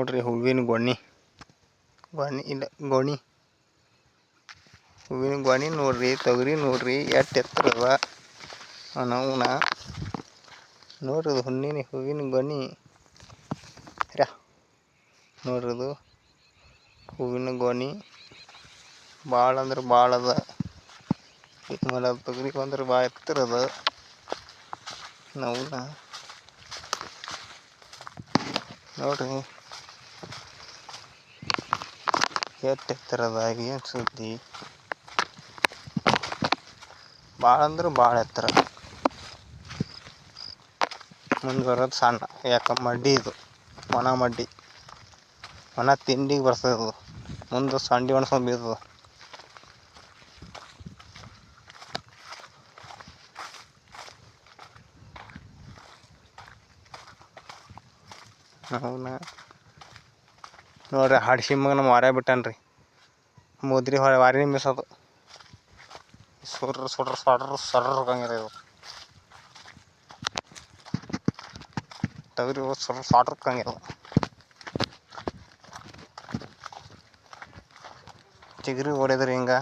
ನೋಡ್ರಿ ಹೂವಿನ ಗೊನೆ ಇಲ್ಲ ಗೋಣಿ ಹೂವಿನ ಗೊನೆ ನೋಡ್ರಿ. ತೊಗರಿ ನೋಡ್ರಿ ಎಷ್ಟು ಎತ್ತರದ ಅವನವನ ನೋಡ್ರಿ ಹೂವಿನ ಗೊನೆ ನೋಡ್ರದು ಹೂವಿನ ಗೊನೆ ಭಾಳ ಅಂದ್ರೆ ಭಾಳ ಅದ. ಆಮೇಲೆ ತೊಗರಿ ಬಂದ್ರೆ ಭಾಳ ಎತ್ತರದ ನವನ ನೋಡ್ರಿ ಎಷ್ಟು ಎತ್ತರದ ಏನು ಸುದ್ದಿ. ಭಾಳ ಅಂದ್ರೆ ಭಾಳ ಎತ್ತರ. ಮುಂದೆ ಬರೋದು ಸಣ್ಣ ಯಾಕೆ ಮಡ್ಡಿ ಇದು ಒಣ ತಿಂಡಿಗೆ ಬರ್ತದೆ. ಮುಂದೆ ಸಂಡಿ ಒಣಸ್ಕೊಂಡು ಬೀಳ್ತದೆ. ಅವನ್ನ ನೋಡ್ರಿ ಹಾಡ್ಸಿ ಮಗ ನಮ್ಮ ವಾರ ಬಿಟ್ಟಾನ್ರಿ. ಮುದ್ರಿ ವಾರಿನ ಮಿಸೋದು ಸರ್ರ ಹೋಗಂಗಿಲ್ಲ ಇದು. ತೊಗರಿ ಸಾಟ್ರಕ್ಕಂಗಿಲ್ಲ. ಚಿಗರಿ ಹೊಡೆದ್ರಿ ಹಿಂಗ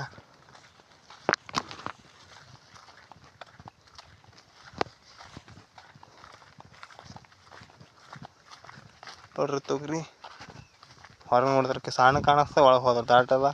ನೋಡ್ರಿ ತೊಗರಿ ಹೊರಗೆ ನೋಡಿದ್ರಕ್ಕೆ ಸಣ್ಣ ಕಾಣಿಸ್ತಾ ಒಳಗೆ ಹೋದ ದಾಟದ.